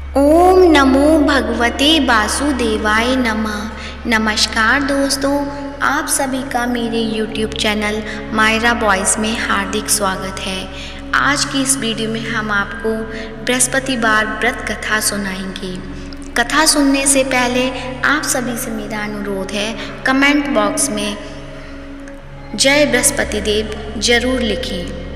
ओम नमो भगवते वासुदेवाय नमः। नमस्कार दोस्तों, आप सभी का मेरे YouTube चैनल मायरा बॉयज़ में हार्दिक स्वागत है। आज की इस वीडियो में हम आपको बृहस्पतिवार व्रत कथा सुनाएंगे। कथा सुनने से पहले आप सभी से मेरा अनुरोध है, कमेंट बॉक्स में जय बृहस्पति देव जरूर लिखें।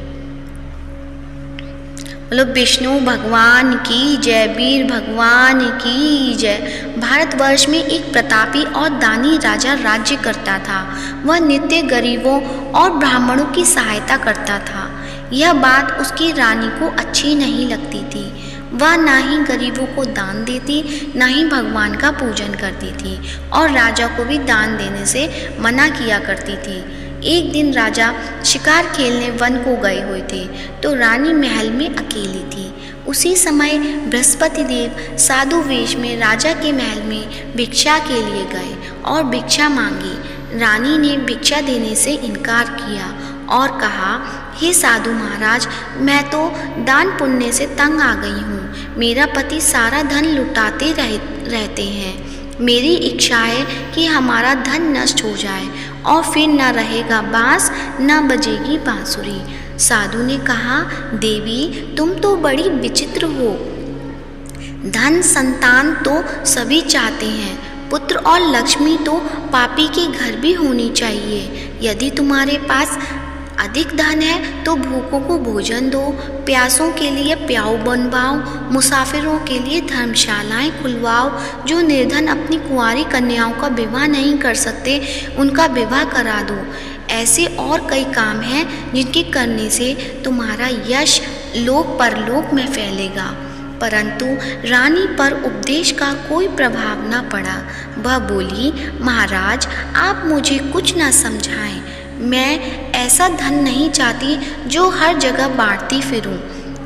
बोलो विष्णु भगवान की जय, वीर भगवान की जय। भारतवर्ष में एक प्रतापी और दानी राजा राज्य करता था। वह नित्य गरीबों और ब्राह्मणों की सहायता करता था। यह बात उसकी रानी को अच्छी नहीं लगती थी। वह ना ही गरीबों को दान देती, ना ही भगवान का पूजन करती थी और राजा को भी दान देने से मना किया करती थी। एक दिन राजा शिकार खेलने वन को गए हुए थे तो रानी महल में अकेली थी। उसी समय बृहस्पति देव साधु वेश में राजा के महल में भिक्षा के लिए गए और भिक्षा मांगी। रानी ने भिक्षा देने से इनकार किया और कहा, हे साधु महाराज, मैं तो दान पुण्य से तंग आ गई हूँ। मेरा पति सारा धन लुटाते रहते हैं। मेरी इच्छा है कि हमारा धन नष्ट हो जाए और फिर न रहेगा बांस न बजेगी बांसुरी। साधु ने कहा, देवी तुम तो बड़ी विचित्र हो। धन संतान तो सभी चाहते हैं, पुत्र और लक्ष्मी तो पापी के घर भी होनी चाहिए। यदि तुम्हारे पास अधिक धन है तो भूखों को भोजन दो, प्यासों के लिए प्याऊ बनवाओ, मुसाफिरों के लिए धर्मशालाएं खुलवाओ। जो निर्धन अपनी कुंवारी कन्याओं का विवाह नहीं कर सकते उनका विवाह करा दो। ऐसे और कई काम हैं जिनके करने से तुम्हारा यश लोक परलोक में फैलेगा। परंतु रानी पर उपदेश का कोई प्रभाव न पड़ा। वह बोली, महाराज आप मुझे कुछ न समझाएं। मैं ऐसा धन नहीं चाहती जो हर जगह बांटती फिरूं।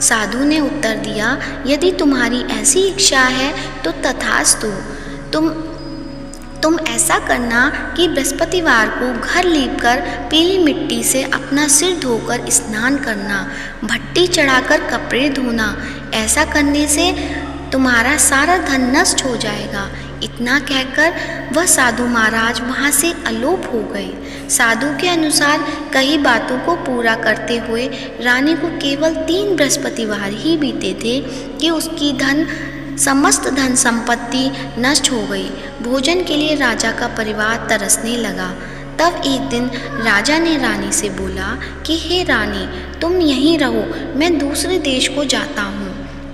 साधु ने उत्तर दिया, यदि तुम्हारी ऐसी इच्छा है तो तथास्तु। तुम ऐसा करना कि बृहस्पतिवार को घर लीपकर पीली मिट्टी से अपना सिर धोकर स्नान करना, भट्टी चढ़ाकर कपड़े धोना। ऐसा करने से तुम्हारा सारा धन नष्ट हो जाएगा। इतना कहकर वह साधु महाराज वहाँ से अलोप हो गए। साधु के अनुसार कई बातों को पूरा करते हुए रानी को केवल 3 बृहस्पतिवार ही बीते थे कि उसकी समस्त धन संपत्ति नष्ट हो गई। भोजन के लिए राजा का परिवार तरसने लगा। तब एक दिन राजा ने रानी से बोला कि हे रानी, तुम यहीं रहो, मैं दूसरे देश को जाता हूँ,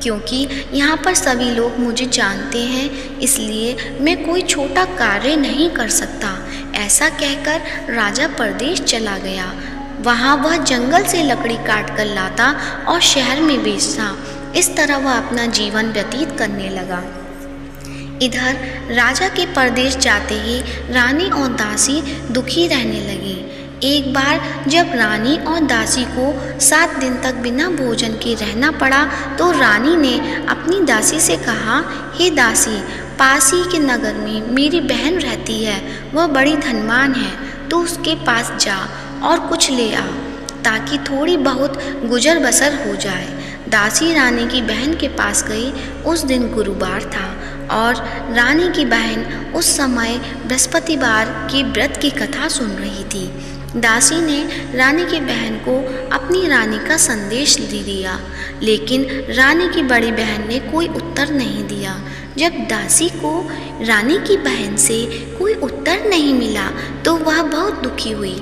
क्योंकि यहाँ पर सभी लोग मुझे जानते हैं, इसलिए मैं कोई छोटा कार्य नहीं कर सकता। ऐसा कहकर राजा परदेश चला गया। वहाँ वह जंगल से लकड़ी काट कर लाता और शहर में बेचता। इस तरह वह अपना जीवन व्यतीत करने लगा। इधर राजा के परदेश जाते ही रानी और दासी दुखी रहने लगी। एक बार जब रानी और दासी को 7 दिन तक बिना भोजन के रहना पड़ा तो रानी ने अपनी दासी से कहा, हे दासी, पास ही के नगर में मेरी बहन रहती है, वह बड़ी धनवान है, तो उसके पास जा और कुछ ले आ ताकि थोड़ी बहुत गुजर बसर हो जाए। दासी रानी की बहन के पास गई। उस दिन गुरुवार था और रानी की बहन उस समय बृहस्पतिवार के व्रत की कथा सुन रही थी। दासी ने रानी की बहन को अपनी रानी का संदेश दे दिया, लेकिन रानी की बड़ी बहन ने कोई उत्तर नहीं दिया। जब दासी को रानी की बहन से कोई उत्तर नहीं मिला तो वह बहुत दुखी हुई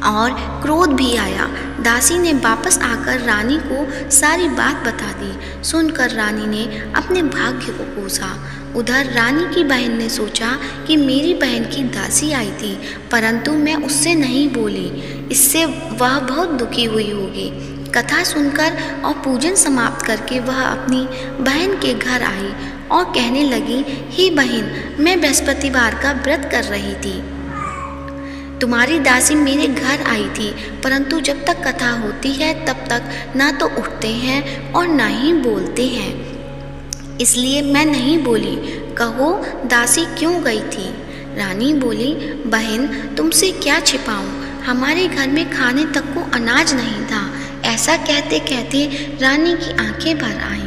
और क्रोध भी आया। दासी ने वापस आकर रानी को सारी बात बता दी। सुनकर रानी ने अपने भाग्य को कोसा। उधर रानी की बहन ने सोचा कि मेरी बहन की दासी आई थी, परंतु मैं उससे नहीं बोली, इससे वह बहुत दुखी हुई होगी। कथा सुनकर और पूजन समाप्त करके वह अपनी बहन के घर आई और कहने लगी, हे बहन, मैं बृहस्पतिवार का व्रत कर रही थी। तुम्हारी दासी मेरे घर आई थी, परंतु जब तक कथा होती है तब तक ना तो उठते हैं और ना ही बोलते हैं, इसलिए मैं नहीं बोली। कहो दासी क्यों गई थी? रानी बोली, बहन तुमसे क्या छिपाऊं, हमारे घर में खाने तक को अनाज नहीं था। ऐसा कहते कहते रानी की आंखें भर आईं।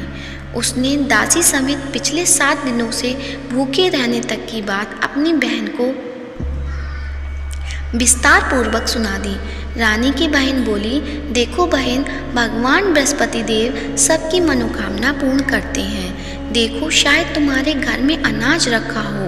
उसने दासी समेत पिछले 7 दिनों से भूखे रहने तक की बात अपनी बहन को विस्तार पूर्वक सुना दी। रानी की बहन बोली, देखो बहन, भगवान बृहस्पति देव सबकी मनोकामना पूर्ण करते हैं। देखो, शायद तुम्हारे घर में अनाज रखा हो।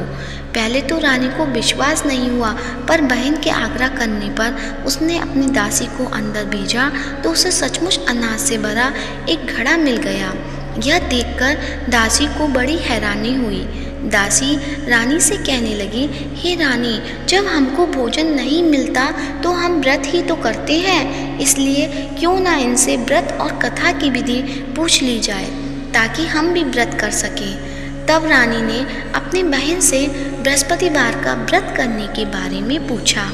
पहले तो रानी को विश्वास नहीं हुआ, पर बहन के आग्रह करने पर उसने अपनी दासी को अंदर भेजा तो उसे सचमुच अनाज से भरा एक घड़ा मिल गया। यह देखकर दासी को बड़ी हैरानी हुई। दासी रानी से कहने लगी, हे रानी, जब हमको भोजन नहीं मिलता तो हम व्रत ही तो करते हैं, इसलिए क्यों ना इनसे व्रत और कथा की विधि पूछ ली जाए ताकि हम भी व्रत कर सकें। तब रानी ने अपनी बहन से बृहस्पतिवार का व्रत करने के बारे में पूछा।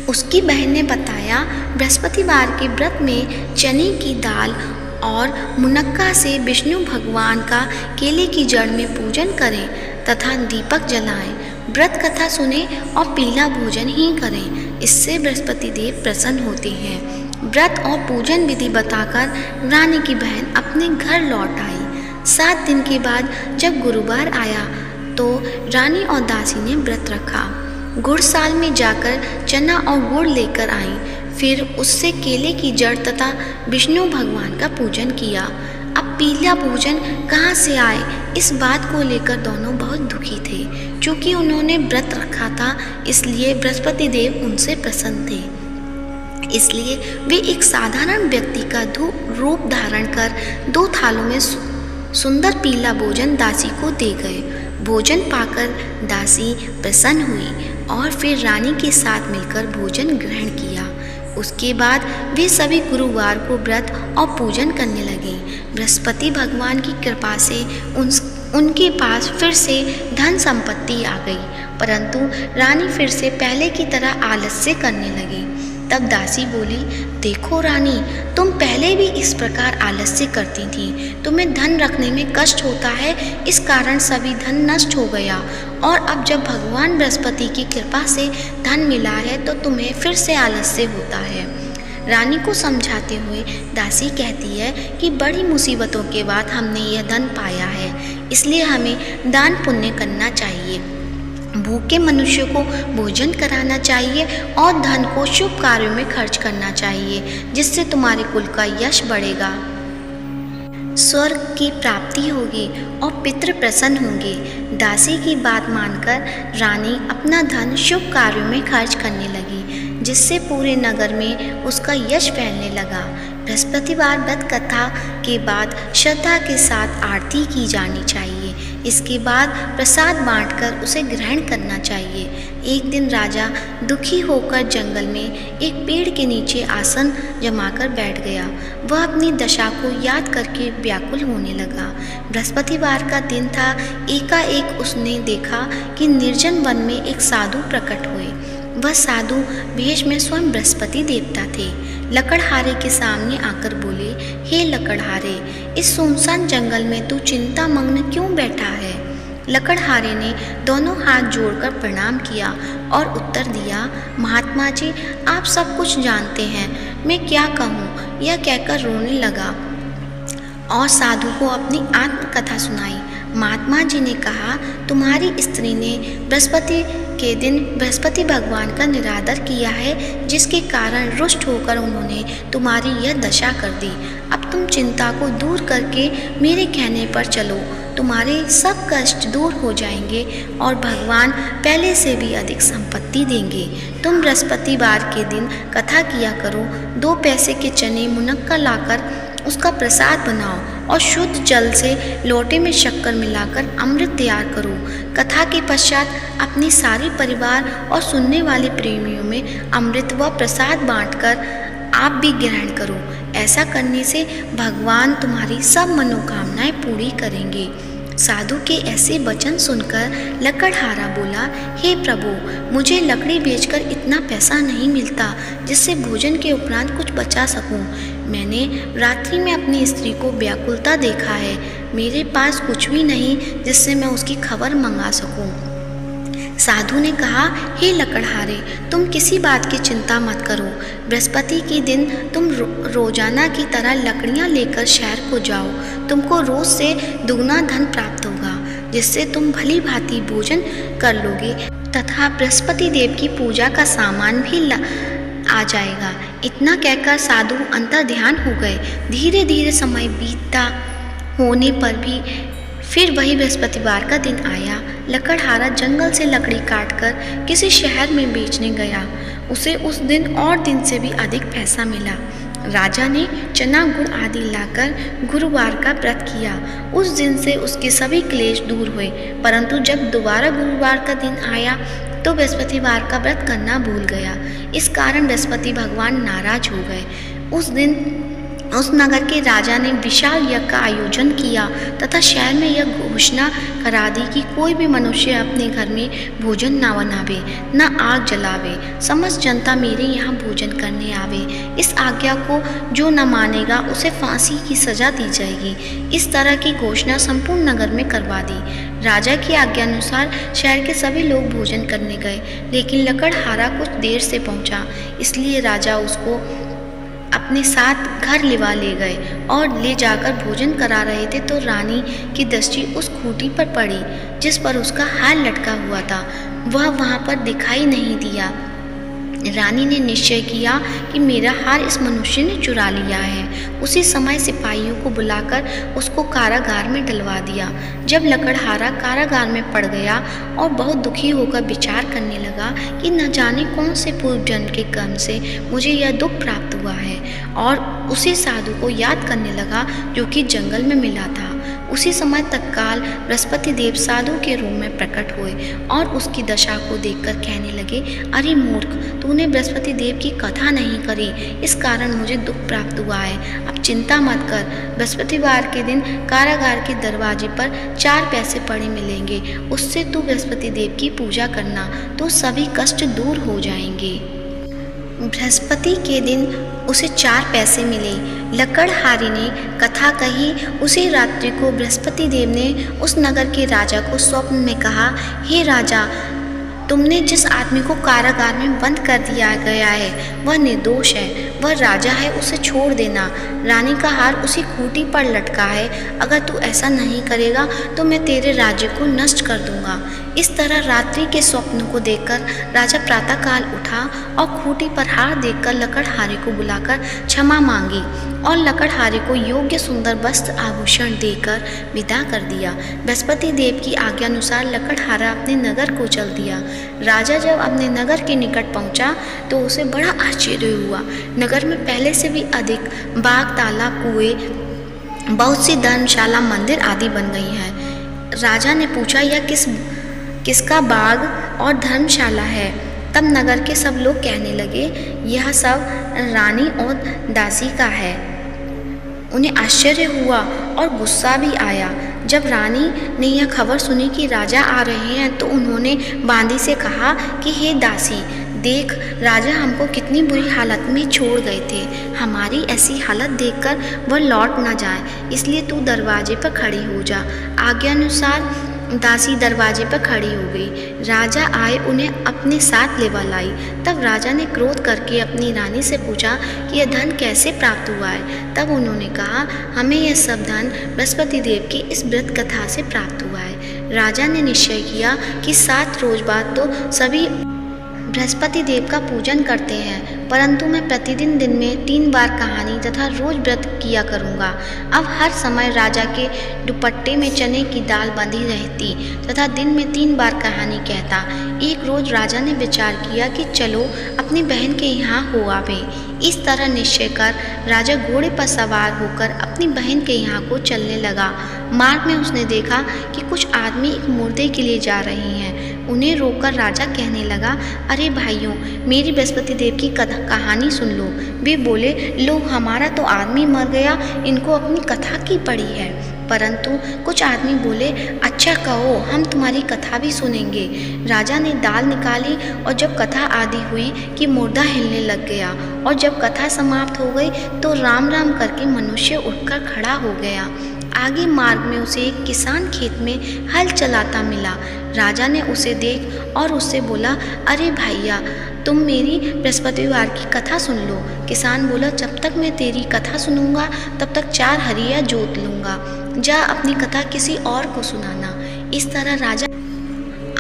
उसकी बहन ने बताया, बृहस्पतिवार के व्रत में चने की दाल और मुनक्का से विष्णु भगवान का केले की जड़ में पूजन करें तथा दीपक जलाएं, व्रत कथा सुने और पीला भोजन ही करें। इससे बृहस्पति देव प्रसन्न होते हैं। व्रत और पूजन विधि बताकर रानी की बहन अपने घर लौट आई। 7 दिन के बाद जब गुरुवार आया तो रानी और दासी ने व्रत रखा। गुड़साल में जाकर चना और गुड़ लेकर आई, फिर उससे केले की जड़ तथा विष्णु भगवान का पूजन किया। अब पीला भोजन कहाँ से आए, इस बात को लेकर दोनों बहुत दुखी थे। क्योंकि उन्होंने व्रत रखा था, इसलिए बृहस्पति देव उनसे प्रसन्न थे। इसलिए वे एक साधारण व्यक्ति का रूप धारण कर 2 थालों में सुंदर पीला भोजन दासी को दे गए। भोजन पाकर दासी प्रसन्न हुई और फिर रानी के साथ मिलकर भोजन ग्रहण किया। उसके बाद वे सभी गुरुवार को व्रत और पूजन करने लगे। बृहस्पति भगवान की कृपा से उनके पास फिर से धन संपत्ति आ गई, परंतु रानी फिर से पहले की तरह आलस्य करने लगी। तब दासी बोली, देखो रानी, तुम पहले भी इस प्रकार आलस्य करती थी। तुम्हें धन रखने में कष्ट होता है, इस कारण सभी धन नष्ट हो गया, और अब जब भगवान बृहस्पति की कृपा से धन मिला है तो तुम्हें फिर से आलस्य होता है। रानी को समझाते हुए दासी कहती है कि बड़ी मुसीबतों के बाद हमने यह धन पाया है, इसलिए हमें दान पुण्य करना चाहिए, भूखे मनुष्य को भोजन कराना चाहिए और धन को शुभ कार्यों में खर्च करना चाहिए, जिससे तुम्हारे कुल का यश बढ़ेगा, स्वर्ग की प्राप्ति होगी और पितृ प्रसन्न होंगे। दासी की बात मानकर रानी अपना धन शुभ कार्यों में खर्च करने लगी, जिससे पूरे नगर में उसका यश फैलने लगा। बृहस्पतिवार व्रत कथा के बाद श्रद्धा के साथ आरती की जानी चाहिए। इसके बाद प्रसाद बांटकर उसे ग्रहण करना चाहिए। एक दिन राजा दुखी होकर जंगल में एक पेड़ के नीचे आसन जमाकर बैठ गया। वह अपनी दशा को याद करके व्याकुल होने लगा। बृहस्पतिवार का दिन था। एकाएक उसने देखा कि निर्जन वन में एक साधु प्रकट हुए। वह साधु वेश में स्वयं बृहस्पति देवता थे। लकड़हारे के सामने आकर बोले, हे लकड़हारे, इस सुनसान जंगल में तू चिंता मग्न क्यों बैठा है? लकड़हारे ने दोनों हाथ जोड़कर प्रणाम किया और उत्तर दिया, महात्मा जी, आप सब कुछ जानते हैं, मैं क्या कहूँ? यह कहकर रोने लगा और साधु को अपनी आत्मकथा सुनाई। महात्मा जी ने कहा, तुम्हारी स्त्री ने बृहस्पति के दिन बृहस्पति भगवान का निरादर किया है, जिसके कारण रुष्ट होकर उन्होंने तुम्हारी यह दशा कर दी। अब तुम चिंता को दूर करके मेरे कहने पर चलो, तुम्हारे सब कष्ट दूर हो जाएंगे और भगवान पहले से भी अधिक संपत्ति देंगे। तुम बृहस्पतिवार के दिन कथा किया करो। 2 पैसे के चने मुनक्का लाकर उसका प्रसाद बनाओ और शुद्ध जल से लोटे में शक्कर मिलाकर अमृत तैयार करो। कथा के पश्चात अपने सारे परिवार और सुनने वाले प्रेमियों में अमृत व प्रसाद बांटकर आप भी ग्रहण करो। ऐसा करने से भगवान तुम्हारी सब मनोकामनाएं पूरी करेंगे। साधु के ऐसे वचन सुनकर लकड़हारा बोला, हे प्रभु, मुझे लकड़ी बेचकर इतना पैसा नहीं मिलता जिससे भोजन के उपरांत कुछ बचा सकूं। मैंने रात्रि में अपनी स्त्री को व्याकुलता देखा है। मेरे पास कुछ भी नहीं जिससे मैं उसकी खबर मंगा सकूं। साधु ने कहा, हे लकड़हारे, तुम किसी बात की चिंता मत करो। बृहस्पति के दिन तुम रोजाना की तरह लकड़ियां लेकर शहर को जाओ। तुमको रोज से दुगना धन प्राप्त होगा, जिससे तुम भली भांति भोजन कर लोगे तथा बृहस्पति देव की पूजा का सामान भी आ जाएगा। इतना कहकर साधु अंतर ध्यान हो गए। धीरे धीरे समय बीतता होने पर भी फिर वही बृहस्पतिवार का दिन आया। लकड़हारा जंगल से लकड़ी काटकर किसी शहर में बेचने गया। उसे उस दिन और दिन से भी अधिक पैसा मिला। राजा ने चना गुड़ आदि लाकर गुरुवार का व्रत किया। उस दिन से उसके सभी क्लेश दूर हुए। परंतु जब दोबारा गुरुवार का दिन आया तो बृहस्पतिवार का व्रत करना भूल गया। इस कारण बृहस्पति भगवान नाराज हो गए। उस दिन उस नगर के राजा ने विशाल यज्ञ का आयोजन किया तथा शहर में यह घोषणा करा दी कि कोई भी मनुष्य अपने घर में भोजन न बनावे, न आग जलावे। समस्त जनता मेरे यहाँ भोजन करने आवे। इस आज्ञा को जो न मानेगा उसे फांसी की सजा दी जाएगी। इस तरह की घोषणा संपूर्ण नगर में करवा दी। राजा की आज्ञा अनुसार शहर के सभी लोग भोजन करने गए, लेकिन लकड़हारा कुछ देर से पहुंचा। इसलिए राजा उसको अपने साथ घर ले गए और ले जाकर भोजन करा रहे थे तो रानी की दृष्टि उस खूंटी पर पड़ी जिस पर उसका हार लटका हुआ था। वह वहां पर दिखाई नहीं दिया। रानी ने निश्चय किया कि मेरा हार इस मनुष्य ने चुरा लिया है। उसी समय सिपाहियों को बुलाकर उसको कारागार में डलवा दिया। जब लकड़हारा कारागार में पड़ गया और बहुत दुखी होकर विचार करने लगा कि न जाने कौन से पूर्व जन्म के कर्म से मुझे यह दुख प्राप्त हुआ है, और उसी साधु को याद करने लगा जो कि जंगल में मिला था। उसी समय तत्काल बृहस्पति देव साधु के रूप में प्रकट हुए और उसकी दशा को देखकर कहने लगे, अरे मूर्ख, तूने बृहस्पति देव की कथा नहीं करी, इस कारण मुझे दुख प्राप्त हुआ है। अब चिंता मत कर। बृहस्पतिवार के दिन कारागार के दरवाजे पर 4 पैसे पड़े मिलेंगे। उससे तू बृहस्पति देव की पूजा करना तो सभी कष्ट दूर हो जाएंगे। बृहस्पति के दिन उसे 4 पैसे मिले। लकड़हारे ने कथा कही। उसी रात्रि को बृहस्पति देव ने उस नगर के राजा को स्वप्न में कहा, हे राजा, तुमने जिस आदमी को कारागार में बंद कर दिया गया है वह निर्दोष है, वह राजा है, उसे छोड़ देना। रानी का हार उसी खूंटी पर लटका है। अगर तू ऐसा नहीं करेगा तो मैं तेरे राज्य को नष्ट कर दूंगा। इस तरह रात्रि के स्वप्न को देखकर राजा प्रातःकाल उठा और खूंटी पर हार देखकर लकड़हारे को बुलाकर क्षमा मांगी और लकड़हारे को योग्य सुंदर वस्त्र आभूषण देकर विदा कर दिया। बृहस्पति देव की आज्ञा अनुसार लकड़हारा अपने नगर को चल दिया। राजा जब अपने नगर के निकट पहुंचा तो उसे बड़ा आश्चर्य हुआ। नगर में पहले से भी अधिक बाग, तालाब, कुएं, बहुत सी धर्मशाला, मंदिर आदि बन गई हैं। राजा ने पूछा, यह किसका बाग और धर्मशाला है? तब नगर के सब लोग कहने लगे, यह सब रानी और दासी का है। उन्हें आश्चर्य हुआ और गुस्सा भी आया। जब रानी ने यह खबर सुनी कि राजा आ रहे हैं तो उन्होंने बांदी से कहा कि हे दासी, देख, राजा हमको कितनी बुरी हालत में छोड़ गए थे। हमारी ऐसी हालत देखकर वह लौट ना जाए, इसलिए तू दरवाजे पर खड़ी हो जा। आज्ञानुसार दासी दरवाजे पर खड़ी हो गई। राजा आए, उन्हें अपने साथ लेवा लाई। तब राजा ने क्रोध करके अपनी रानी से पूछा कि यह धन कैसे प्राप्त हुआ है। तब उन्होंने कहा, हमें यह सब धन बृहस्पति देव की इस व्रत कथा से प्राप्त हुआ है। राजा ने निश्चय किया कि 7 रोज बाद तो सभी बृहस्पति देव का पूजन करते हैं, परंतु मैं प्रतिदिन दिन में 3 बार कहानी तथा रोज व्रत किया करूँगा। अब हर समय राजा के दुपट्टे में चने की दाल बंधी रहती तथा दिन में 3 बार कहानी कहता। एक रोज राजा ने विचार किया कि चलो अपनी बहन के यहाँ हो आवे। इस तरह निश्चय कर राजा घोड़े पर सवार होकर अपनी बहन के यहाँ को चलने लगा। मार्ग में उसने देखा कि कुछ आदमी एक मुर्दे के लिए जा रहे हैं। उन्हें रोककर राजा कहने लगा, अरे भाइयों, मेरी बृहस्पति देव की कहानी सुन लो। वे बोले, लो, हमारा तो आदमी मर गया, इनको अपनी कथा की पड़ी है। परंतु कुछ आदमी बोले, अच्छा कहो, हम तुम्हारी कथा भी सुनेंगे। राजा ने दाल निकाली और जब कथा आदि हुई कि मुर्दा हिलने लग गया, और जब कथा समाप्त हो गई तो राम राम करके मनुष्य उठकर खड़ा हो गया। आगे मार्ग में उसे एक किसान खेत में हल चलाता मिला। राजा ने उसे देख और उससे बोला, अरे भैया, तुम मेरी बृहस्पतिवार की कथा सुन लो। किसान बोला, जब तक मैं तेरी कथा सुनूंगा तब तक 4 हरिया जोत लूँगा। जा अपनी कथा किसी और को सुनाना। इस तरह राजा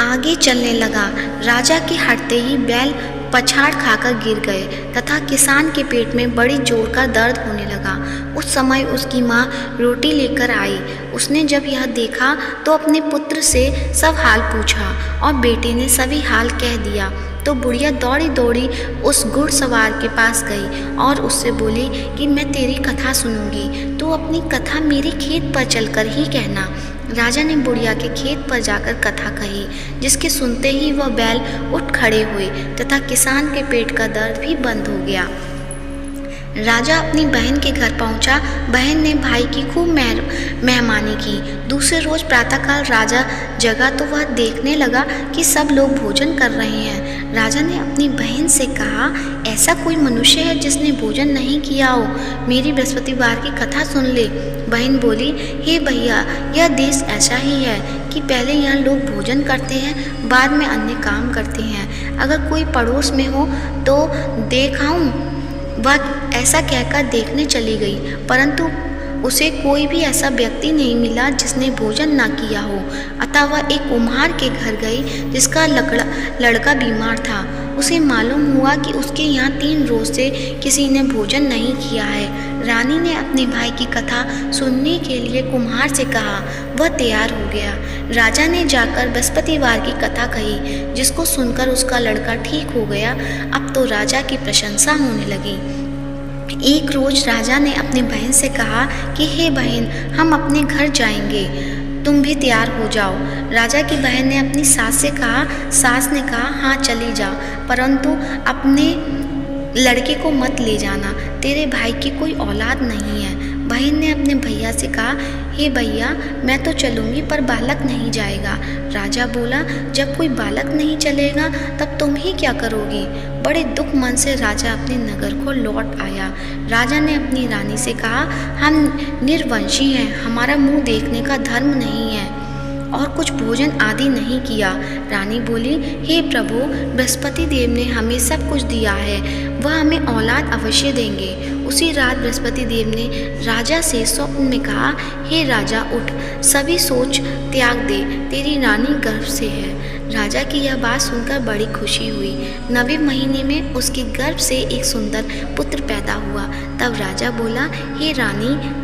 आगे चलने लगा। राजा के हटते ही बैल पछाड़ खाकर गिर गए तथा किसान के पेट में बड़ी जोर का दर्द होने लगा। उस समय उसकी माँ रोटी लेकर आई। उसने जब यह देखा तो अपने पुत्र से सब हाल पूछा और बेटे ने सभी हाल कह दिया। तो बुढ़िया दौड़ी दौड़ी उस घुड़सवार के पास गई और उससे बोली कि मैं तेरी कथा सुनूंगी, तो अपनी कथा मेरे खेत पर चलकर ही कहना। राजा ने बुढ़िया के खेत पर जाकर कथा कही, जिसके सुनते ही वह बैल उठ खड़े हुए तथा किसान के पेट का दर्द भी बंद हो गया। राजा अपनी बहन के घर पहुंचा। बहन ने भाई की खूब मेहमानी की। दूसरे रोज प्रातःकाल राजा जगा तो वह देखने लगा कि सब लोग भोजन कर रहे हैं। राजा ने अपनी बहन से कहा, ऐसा कोई मनुष्य है जिसने भोजन नहीं किया हो? मेरी बृहस्पतिवार की कथा सुन ले। बहन बोली, हे भैया, यह देश ऐसा ही है कि पहले यहाँ लोग भोजन करते हैं, बाद में अन्य काम करते हैं। अगर कोई पड़ोस में हो तो देख आऊं। वह ऐसा कहकर देखने चली गई, परंतु उसे कोई भी ऐसा व्यक्ति नहीं मिला जिसने भोजन ना किया हो। अतः वह एक कुम्हार के घर गई जिसका लड़का बीमार था। उसे मालूम हुआ कि उसके यहाँ 3 रोज से किसी ने भोजन नहीं किया है। रानी ने अपने भाई की कथा सुनने के लिए कुम्हार से कहा। वह तैयार हो गया। राजा ने जाकर बृहस्पतिवार की कथा कही, जिसको सुनकर उसका लड़का ठीक हो गया। अब तो राजा की प्रशंसा होने लगी। एक रोज राजा ने अपनी बहन से कहा कि हे बहन, हम अपने घर जाएंगे, तुम भी तैयार हो जाओ। राजा की बहन ने अपनी सास से कहा। सास ने कहा, हाँ चली जा, परंतु अपने लड़के को मत ले जाना, तेरे भाई की कोई औलाद नहीं है। बहन ने अपने भैया से कहा, हे भैया, मैं तो चलूँगी पर बालक नहीं जाएगा। राजा बोला, जब कोई बालक नहीं चलेगा तब तुम ही क्या करोगी? बड़े दुख मन से राजा अपने नगर को लौट आया। राजा ने अपनी रानी से कहा, हम निर्वंशी हैं, हमारा मुंह देखने का धर्म नहीं है और कुछ भोजन आदि नहीं किया। रानी बोली, हे प्रभु, बृहस्पति देव ने हमें सब कुछ दिया है, वह हमें औलाद अवश्य देंगे। उसी रात बृहस्पति देव ने राजा से स्वप्न में कहा, हे राजा, उठ, सभी सोच त्याग दे, तेरी रानी गर्भ से है। राजा की यह बात सुनकर बड़ी खुशी हुई। 9वें महीने में उसके गर्भ से एक सुंदर पुत्र पैदा हुआ। तब राजा बोला, हे रानी,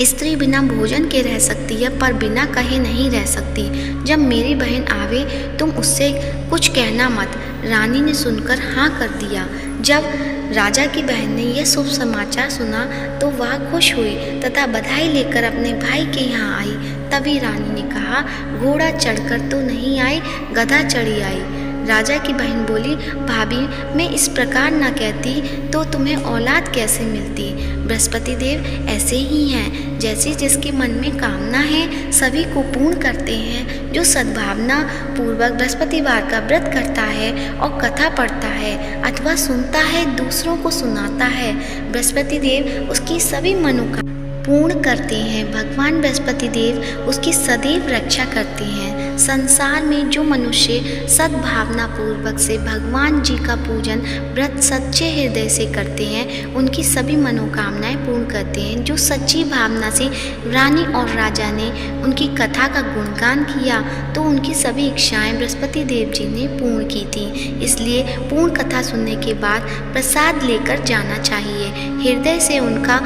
स्त्री बिना भोजन के रह सकती है पर बिना कहे नहीं रह सकती। जब मेरी बहन आवे तुम उससे कुछ कहना मत। रानी ने सुनकर हाँ कर दिया। जब राजा की बहन ने यह शुभ समाचार सुना तो वह खुश हुई तथा बधाई लेकर अपने भाई के यहाँ आई। तभी रानी ने कहा, घोड़ा चढ़कर तो नहीं आई, गधा चढ़ी आई। राजा की बहन बोली, भाभी, मैं इस प्रकार न कहती तो तुम्हें औलाद कैसे मिलती? बृहस्पति देव ऐसे ही हैं, जैसे जिसके मन में कामना है सभी को पूर्ण करते हैं। जो सद्भावना पूर्वक बृहस्पतिवार का व्रत करता है और कथा पढ़ता है अथवा सुनता है, दूसरों को सुनाता है, बृहस्पति देव उसकी सभी मनोकामना पूर्ण करते हैं। भगवान बृहस्पति देव उसकी सदैव रक्षा करते हैं। संसार में जो मनुष्य सद्भावना पूर्वक से भगवान जी का पूजन व्रत सच्चे हृदय से करते हैं, उनकी सभी मनोकामनाएं पूर्ण करते हैं। जो सच्ची भावना से रानी और राजा ने उनकी कथा का गुणगान किया तो उनकी सभी इच्छाएं बृहस्पति देव जी ने पूर्ण की थी। इसलिए पूर्ण कथा सुनने के बाद प्रसाद लेकर जाना चाहिए। हृदय से उनका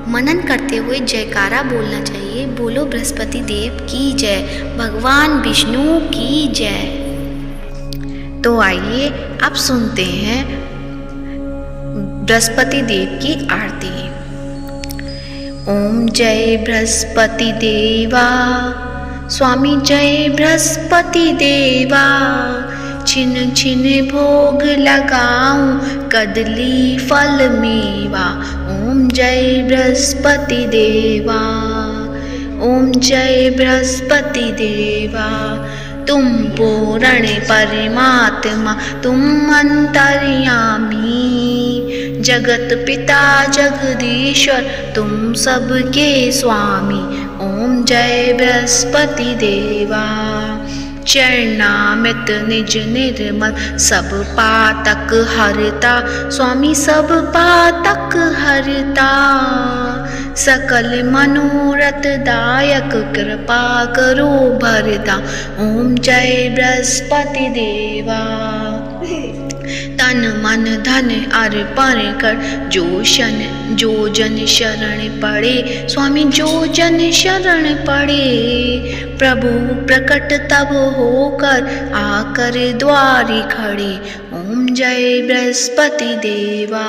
मनन करते हुए जयकारा बोलना चाहिए। बोलो बृहस्पति देव की जय, भगवान विष्णु की जय। तो आइए अब सुनते हैं बृहस्पति देव की आरती। ओम जय बृहस्पति देवा, स्वामी जय बृहस्पति देवा। छिन छिन भोग लगाऊं, कदली फल मेवा। ओम जय बृहस्पति देवा, ओम जय बृहस्पति देवा। तुम पूर्ण परमात्मा, तुम अंतर्यामी, जगत पिता जगदीश्वर तुम सबके स्वामी, ओम जय बृहस्पति देवा। चरणामृत निज निर्मल सब पातक हरता, स्वामी सब पातक हरता। सकल मनोरथ दायक कृपा करो भरता, ओम जय बृहस्पति देवा। तन मन धन अर्पण कर जो जन शरण पड़े, स्वामी जो जन शरण पड़े। प्रभु प्रकट तब होकर आकर द्वारी खड़े, ओम जय बृहस्पति देवा।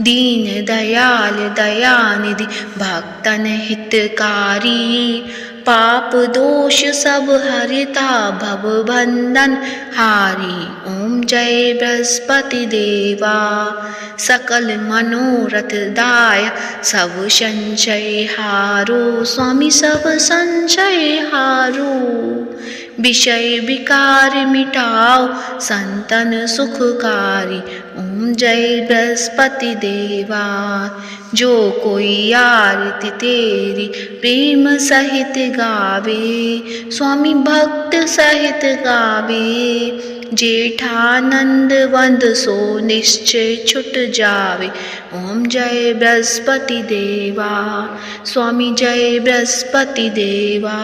दीन दयाल दयानिधि भक्तन हितकारी, पाप दोष सब हरता भव बंधन हारी, ओम जय बृहस्पति देवा। सकल मनोरथ दाय सब संशय हारो, स्वामी सब संशय हारो। विषय विकार मिटाओ संतन सुखकारी, ओम जय बृहस्पति देवा। जो कोई आरती तेरी प्रेम सहित गावे, स्वामी भक्त सहित गावे। जेठानंद वंद सो निश्चय छुट जावे, ओम जय बृहस्पति देवा। स्वामी जय बृहस्पति देवा,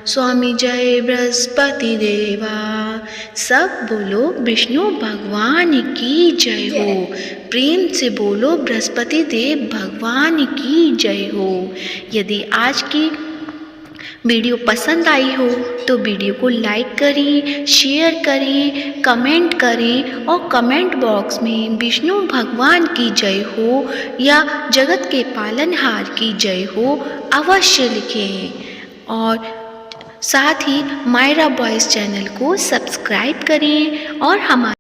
स्वामी जय बृहस्पति देवा। सब बोलो विष्णु भगवान की जय हो। प्रेम से बोलो बृहस्पति देव भगवान की जय हो। यदि आज की वीडियो पसंद आई हो तो वीडियो को लाइक करें, शेयर करें, कमेंट करें और कमेंट बॉक्स में विष्णु भगवान की जय हो या जगत के पालनहार की जय हो अवश्य लिखें। और साथ ही मायरा बॉयज़ चैनल को सब्सक्राइब करें और हमारे